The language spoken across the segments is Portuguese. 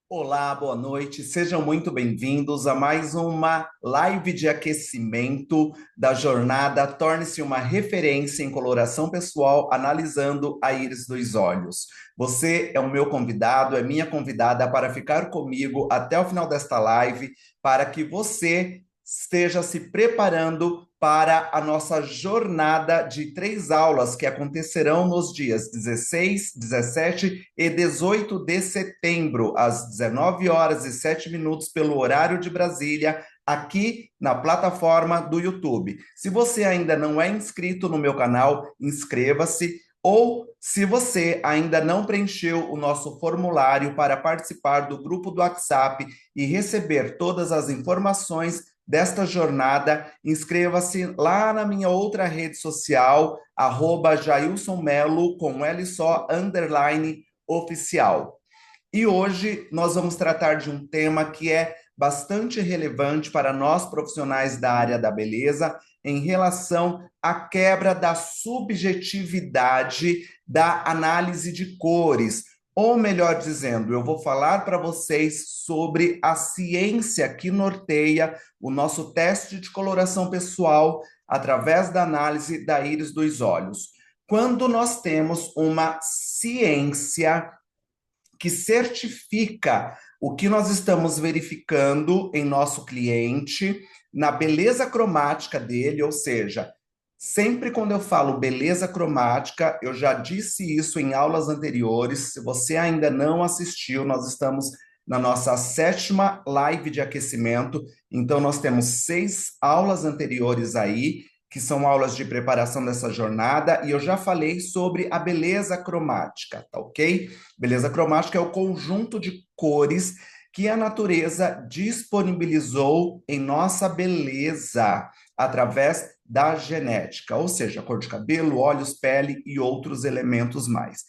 Olá, boa noite. Sejam muito bem-vindos a mais uma live de aquecimento da jornada Torne-se uma referência em coloração pessoal, analisando a íris dos olhos. Você é o meu convidado, é minha convidada para ficar comigo até o final desta live, para que você esteja se preparando para a nossa jornada de 3 aulas que acontecerão nos dias 16, 17 e 18 de setembro, às 19 horas e 7 minutos, pelo horário de Brasília, aqui na plataforma do YouTube. Se você ainda não é inscrito no meu canal, inscreva-se. Ou, se você ainda não preencheu o nosso formulário para participar do grupo do WhatsApp e receber todas as informações desta jornada, inscreva-se lá na minha outra rede social, @Jailson Melo, com L só, underline, oficial. E hoje nós vamos tratar de um tema que é bastante relevante para nós profissionais da área da beleza, em relação à quebra da subjetividade da análise de cores. Ou melhor dizendo, eu vou falar para vocês sobre a ciência que norteia o nosso teste de coloração pessoal através da análise da íris dos olhos. Quando nós temos uma ciência que certifica o que nós estamos verificando em nosso cliente, na beleza cromática dele, ou seja, sempre quando eu falo beleza cromática, eu já disse isso em aulas anteriores. Se você ainda não assistiu, nós estamos na nossa 7ª live de aquecimento, então nós temos 6 aulas anteriores aí, que são aulas de preparação dessa jornada, e eu já falei sobre a beleza cromática, tá ok? Beleza cromática é o conjunto de cores que a natureza disponibilizou em nossa beleza através da genética, ou seja, cor de cabelo, olhos, pele e outros elementos mais.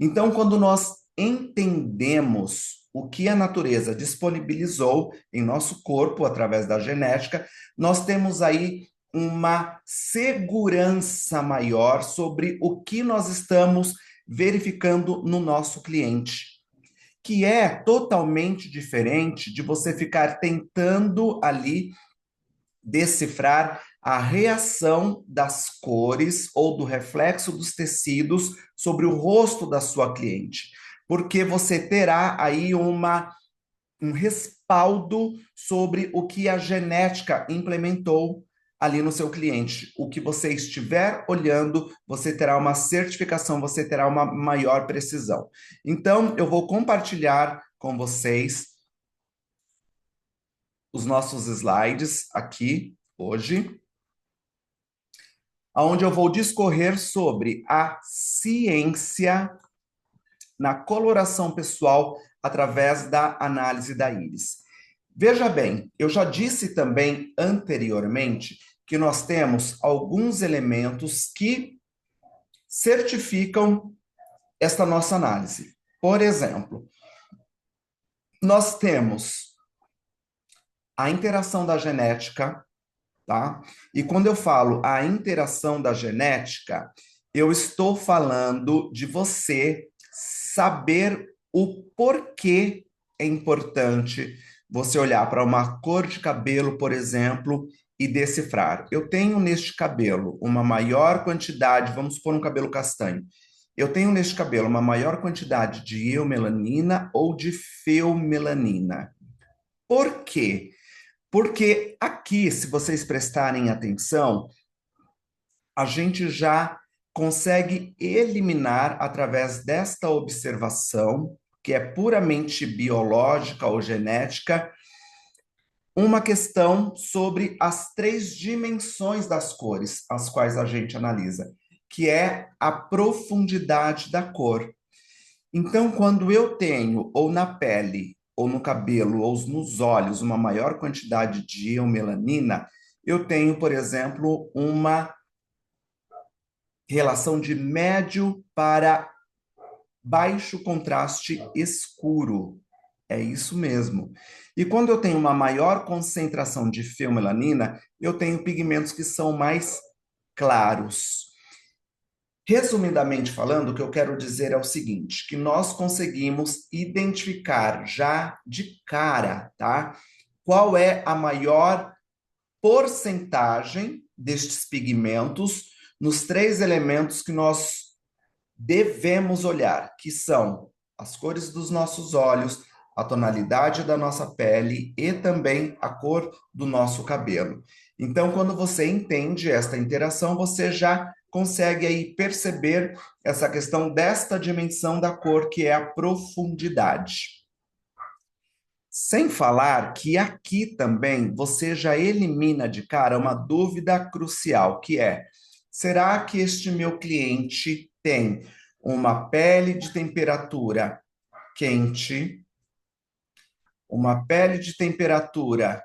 Então, quando nós entendemos o que a natureza disponibilizou em nosso corpo através da genética, nós temos aí uma segurança maior sobre o que nós estamos verificando no nosso cliente, que é totalmente diferente de você ficar tentando ali decifrar a reação das cores ou do reflexo dos tecidos sobre o rosto da sua cliente, porque você terá aí um respaldo sobre o que a genética implementou ali no seu cliente. O que você estiver olhando, você terá uma certificação, você terá uma maior precisão. Então, eu vou compartilhar com vocês os nossos slides aqui hoje, onde eu vou discorrer sobre a ciência na coloração pessoal através da análise da íris. Veja bem, eu já disse também anteriormente que nós temos alguns elementos que certificam esta nossa análise. Por exemplo, nós temos a interação da genética, tá? E quando eu falo a interação da genética, eu estou falando de você saber o porquê é importante você olhar para uma cor de cabelo, por exemplo, e decifrar. Eu tenho neste cabelo uma maior quantidade, vamos supor um cabelo castanho. Eu tenho neste cabelo uma maior quantidade de eumelanina ou de feomelanina. Por quê? Porque aqui, se vocês prestarem atenção, a gente já consegue eliminar, através desta observação, que é puramente biológica ou genética, uma questão sobre as 3 dimensões das cores, as quais a gente analisa, que é a profundidade da cor. Então, quando eu tenho, ou na pele, ou no cabelo, ou nos olhos, uma maior quantidade de eumelanina, eu tenho, por exemplo, uma relação de médio para baixo contraste escuro. É isso mesmo. E quando eu tenho uma maior concentração de feomelanina, eu tenho pigmentos que são mais claros. Resumidamente falando, o que eu quero dizer é o seguinte, que nós conseguimos identificar já de cara, tá? Qual é a maior porcentagem destes pigmentos nos três elementos que nós devemos olhar, que são as cores dos nossos olhos, a tonalidade da nossa pele e também a cor do nosso cabelo. Então, quando você entende esta interação, você já consegue aí perceber essa questão desta dimensão da cor, que é a profundidade. Sem falar que aqui também você já elimina de cara uma dúvida crucial, que é: será que este meu cliente tem uma pele de temperatura quente, uma pele de temperatura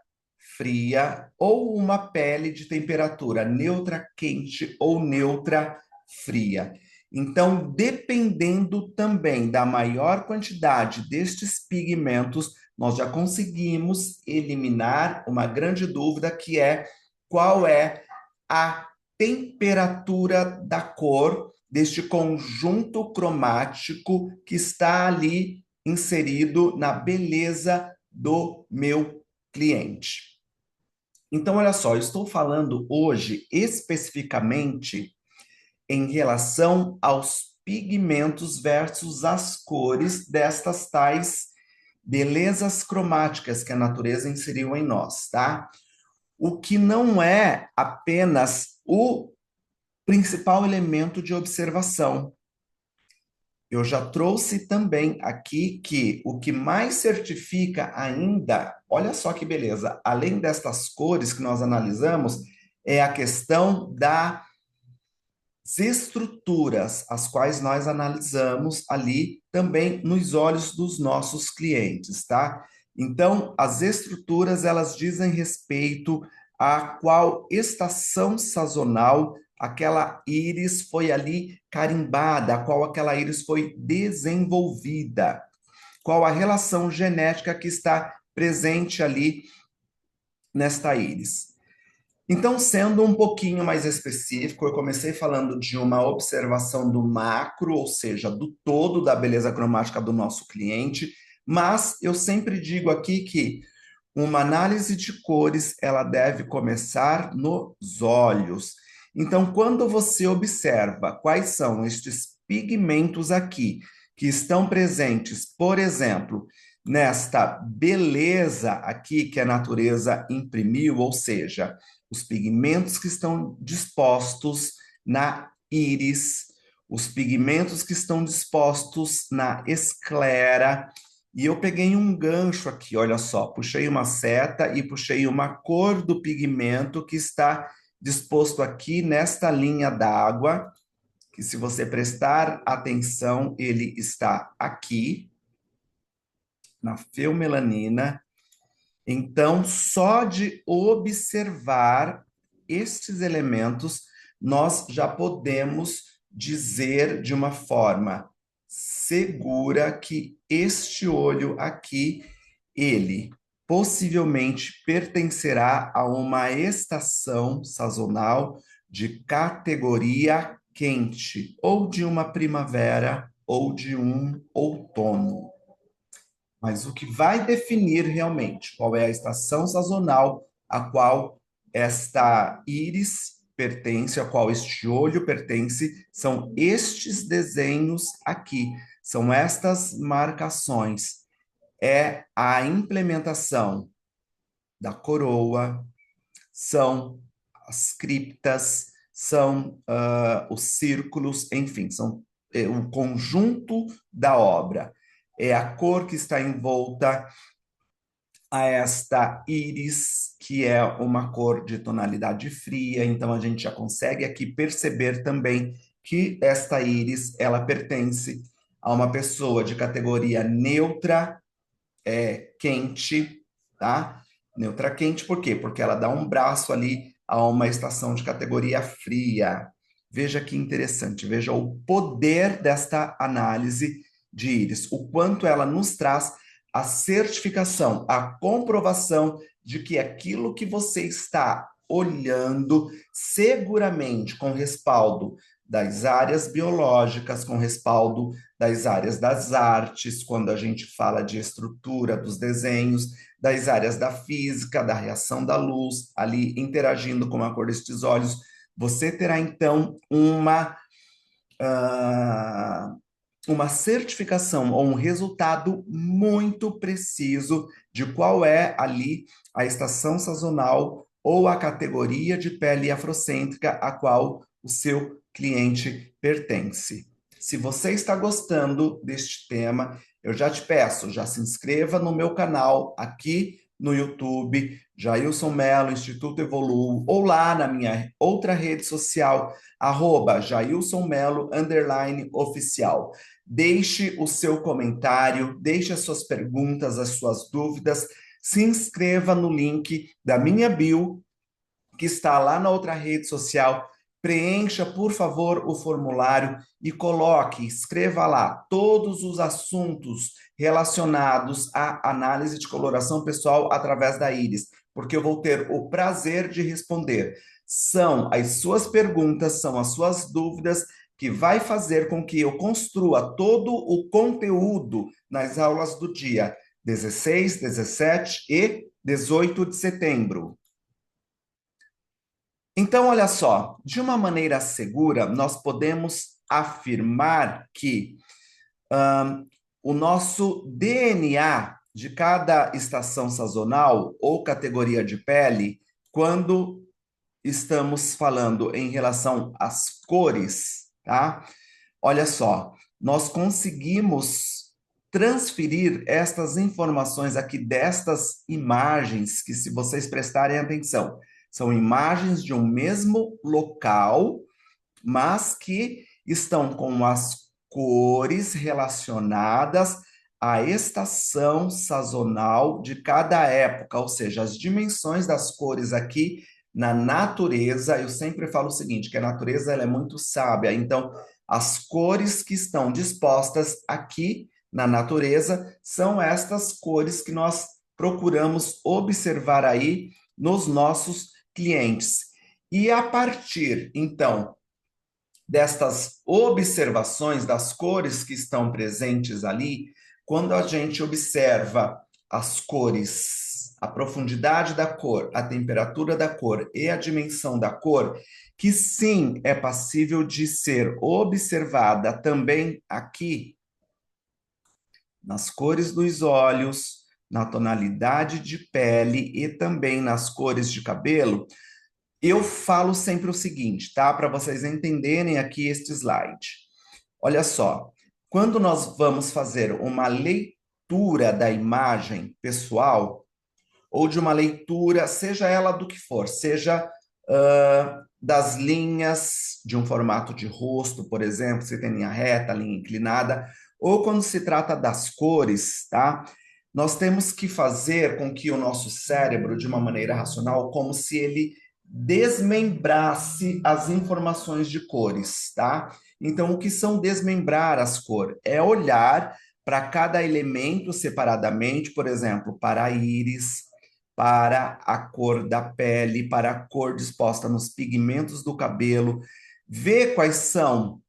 fria ou uma pele de temperatura neutra quente ou neutra fria? Então, dependendo também da maior quantidade destes pigmentos, nós já conseguimos eliminar uma grande dúvida, que é qual é a temperatura da cor deste conjunto cromático que está ali inserido na beleza do meu cliente. Então, olha só, eu estou falando hoje especificamente em relação aos pigmentos versus as cores destas tais belezas cromáticas que a natureza inseriu em nós, tá? O que não é apenas o principal elemento de observação. Eu já trouxe também aqui que o que mais certifica ainda, olha só que beleza, além destas cores que nós analisamos, é a questão das estruturas, as quais nós analisamos ali também nos olhos dos nossos clientes, tá? Então, as estruturas, elas dizem respeito a qual estação sazonal aquela íris foi ali carimbada, a qual aquela íris foi desenvolvida, qual a relação genética que está presente ali nesta íris. Então, sendo um pouquinho mais específico, eu comecei falando de uma observação do macro, ou seja, do todo da beleza cromática do nosso cliente, mas eu sempre digo aqui que uma análise de cores, ela deve começar nos olhos. Então, quando você observa quais são estes pigmentos aqui que estão presentes, por exemplo, nesta beleza aqui que a natureza imprimiu, ou seja, os pigmentos que estão dispostos na íris, os pigmentos que estão dispostos na esclera. E eu peguei um gancho aqui, olha só, puxei uma seta e puxei uma cor do pigmento que está disposto aqui nesta linha d'água, que se você prestar atenção, ele está aqui, na feomelanina. Então, só de observar estes elementos, nós já podemos dizer de uma forma segura que este olho aqui, ele possivelmente pertencerá a uma estação sazonal de categoria quente, ou de uma primavera, ou de um outono. Mas o que vai definir realmente qual é a estação sazonal a qual esta íris pertence, a qual este olho pertence, são estes desenhos aqui, são estas marcações. É a implementação da coroa, são as criptas, são os círculos, enfim, são o conjunto da obra. É a cor que está envolta a esta íris, que é uma cor de tonalidade fria, então a gente já consegue aqui perceber também que esta íris, ela pertence a uma pessoa de categoria neutra, quente, tá? Neutra quente, por quê? Porque ela dá um braço ali a uma estação de categoria fria. Veja que interessante, veja o poder desta análise de íris, o quanto ela nos traz a certificação, a comprovação de que aquilo que você está olhando, seguramente com respaldo das áreas biológicas, com respaldo das áreas das artes, quando a gente fala de estrutura dos desenhos, das áreas da física, da reação da luz, ali interagindo com a cor destes olhos, você terá então ah, uma certificação ou um resultado muito preciso de qual é ali a estação sazonal ou a categoria de pele afrocêntrica a qual o seu cliente pertence. Se você está gostando deste tema, eu já te peço, já se inscreva no meu canal aqui no YouTube, Jailson Mello, Instituto Evoluo, ou lá na minha outra rede social, Jailson Mello, _oficial. Deixe o seu comentário, deixe as suas perguntas, as suas dúvidas, se inscreva no link da minha bio, que está lá na outra rede social. Preencha, por favor, o formulário e coloque, escreva lá todos os assuntos relacionados à análise de coloração pessoal através da íris, porque eu vou ter o prazer de responder. São as suas perguntas, são as suas dúvidas que vai fazer com que eu construa todo o conteúdo nas aulas do dia 16, 17 e 18 de setembro. Então, olha só, de uma maneira segura, nós podemos afirmar que o nosso DNA de cada estação sazonal ou categoria de pele, quando estamos falando em relação às cores, tá? Olha só, nós conseguimos transferir estas informações aqui destas imagens, que se vocês prestarem atenção, são imagens de um mesmo local, mas que estão com as cores relacionadas à estação sazonal de cada época, ou seja, as dimensões das cores aqui na natureza. Eu sempre falo o seguinte, que a natureza ela é muito sábia, então as cores que estão dispostas aqui na natureza são estas cores que nós procuramos observar aí nos nossos clientes. E a partir, então, destas observações das cores que estão presentes ali, quando a gente observa as cores, a profundidade da cor, a temperatura da cor e a dimensão da cor, que sim é passível de ser observada também aqui nas cores dos olhos, na tonalidade de pele e também nas cores de cabelo, eu falo sempre o seguinte, tá? Para vocês entenderem aqui este slide. Olha só, quando nós vamos fazer uma leitura da imagem pessoal, ou de uma leitura, seja ela do que for, seja das linhas de um formato de rosto, por exemplo, se tem linha reta, linha inclinada, ou quando se trata das cores, tá? Nós temos que fazer com que o nosso cérebro, de uma maneira racional, como se ele desmembrasse as informações de cores, tá? Então, o que são desmembrar as cores? É olhar para cada elemento separadamente, por exemplo, para a íris, para a cor da pele, para a cor disposta nos pigmentos do cabelo, ver quais são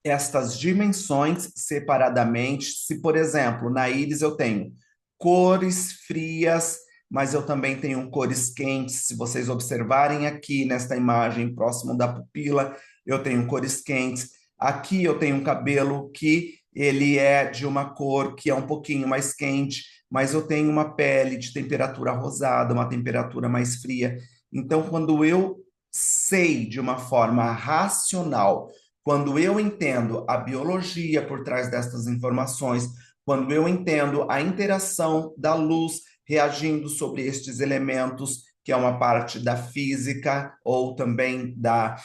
estas dimensões separadamente. Se, por exemplo, na íris eu tenho cores frias, mas eu também tenho cores quentes. Se vocês observarem aqui nesta imagem, próximo da pupila, eu tenho cores quentes. Aqui eu tenho um cabelo que ele é de uma cor que é um pouquinho mais quente, mas eu tenho uma pele de temperatura rosada, uma temperatura mais fria. Então, quando eu sei de uma forma racional, quando eu entendo a biologia por trás destas informações, quando eu entendo a interação da luz reagindo sobre estes elementos, que é uma parte da física ou também da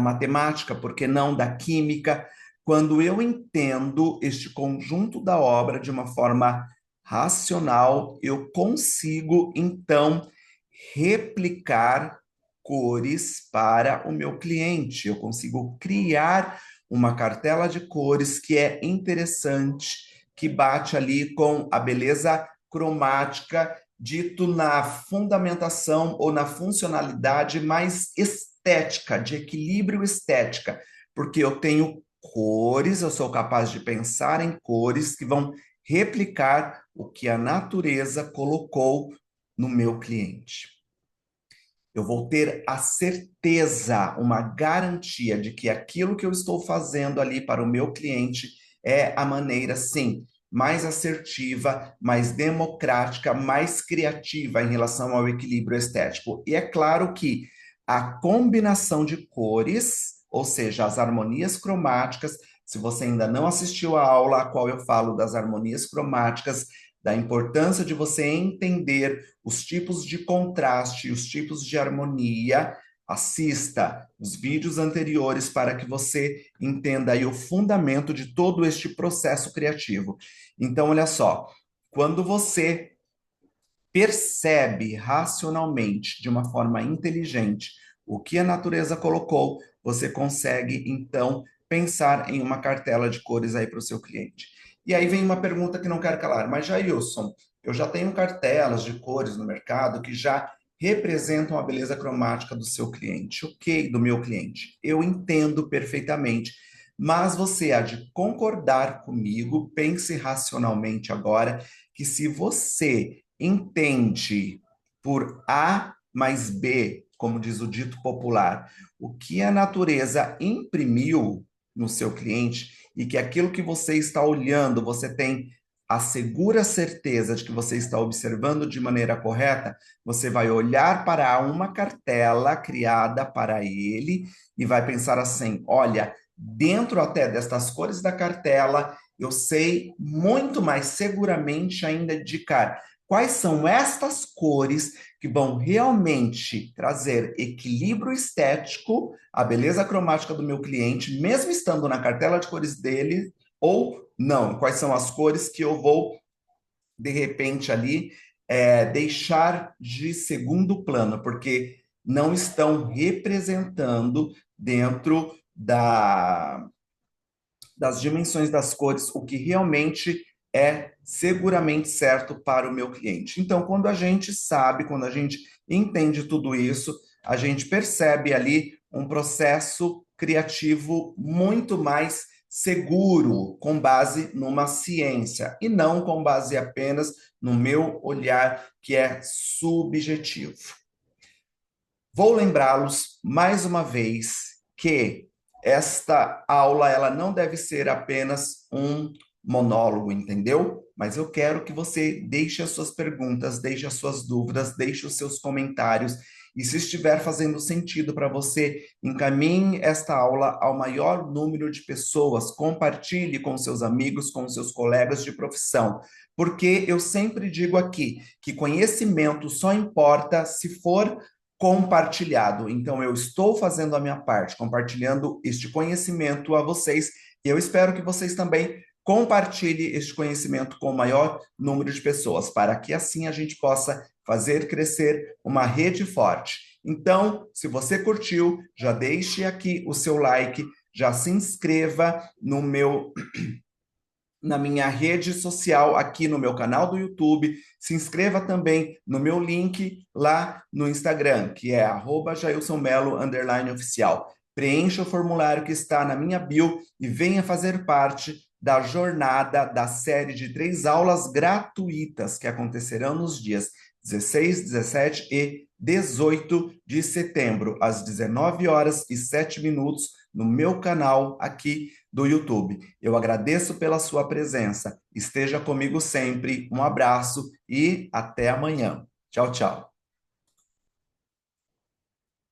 matemática, por que não da química, quando eu entendo este conjunto da obra de uma forma racional, eu consigo, então, replicar cores para o meu cliente. Eu consigo criar uma cartela de cores que é interessante, que bate ali com a beleza cromática, dito na fundamentação ou na funcionalidade mais estética, de equilíbrio estética, porque eu tenho cores, eu sou capaz de pensar em cores que vão replicar o que a natureza colocou no meu cliente. Eu vou ter a certeza, uma garantia de que aquilo que eu estou fazendo ali para o meu cliente é a maneira, sim, mais assertiva, mais democrática, mais criativa em relação ao equilíbrio estético. E é claro que a combinação de cores, ou seja, as harmonias cromáticas, se você ainda não assistiu à aula a qual eu falo das harmonias cromáticas, da importância de você entender os tipos de contraste, os tipos de harmonia, assista os vídeos anteriores para que você entenda aí o fundamento de todo este processo criativo. Então, olha só, quando você percebe racionalmente, de uma forma inteligente, o que a natureza colocou, você consegue, então, pensar em uma cartela de cores aí para o seu cliente. E aí vem uma pergunta que não quero calar, mas Jailson, eu já tenho cartelas de cores no mercado que já representam a beleza cromática do seu cliente, ok, do meu cliente. Eu entendo perfeitamente, mas você há de concordar comigo, pense racionalmente agora, que se você entende por A mais B, como diz o dito popular, o que a natureza imprimiu no seu cliente e que aquilo que você está olhando, você tem a segura certeza de que você está observando de maneira correta, você vai olhar para uma cartela criada para ele e vai pensar assim: olha, dentro até destas cores da cartela, eu sei muito mais seguramente ainda indicar quais são estas cores que vão realmente trazer equilíbrio estético, a beleza cromática do meu cliente, mesmo estando na cartela de cores dele, ou não, quais são as cores que eu vou, de repente, ali deixar de segundo plano, porque não estão representando dentro das dimensões das cores o que realmente é seguramente certo para o meu cliente. Então, quando a gente sabe, quando a gente entende tudo isso, a gente percebe ali um processo criativo muito mais seguro, com base numa ciência, e não com base apenas no meu olhar, que é subjetivo. Vou lembrá-los mais uma vez que esta aula ela não deve ser apenas um monólogo, entendeu? Mas eu quero que você deixe as suas perguntas, deixe as suas dúvidas, deixe os seus comentários. E se estiver fazendo sentido para você, encaminhe esta aula ao maior número de pessoas, compartilhe com seus amigos, com seus colegas de profissão. Porque eu sempre digo aqui que conhecimento só importa se for compartilhado. Então, eu estou fazendo a minha parte, compartilhando este conhecimento a vocês, e eu espero que vocês também compartilhem este conhecimento com o maior número de pessoas, para que assim a gente possa fazer crescer uma rede forte. Então, se você curtiu, já deixe aqui o seu like, já se inscreva no meu na minha rede social, aqui no meu canal do YouTube. Se inscreva também no meu link lá no Instagram, que é @jailsonmelo_oficial. Preencha o formulário que está na minha bio e venha fazer parte da jornada da série de 3 aulas gratuitas que acontecerão nos dias 16, 17 e 18 de setembro, às 19h07, no meu canal aqui do YouTube. Eu agradeço pela sua presença. Esteja comigo sempre. Um abraço e até amanhã. Tchau, tchau.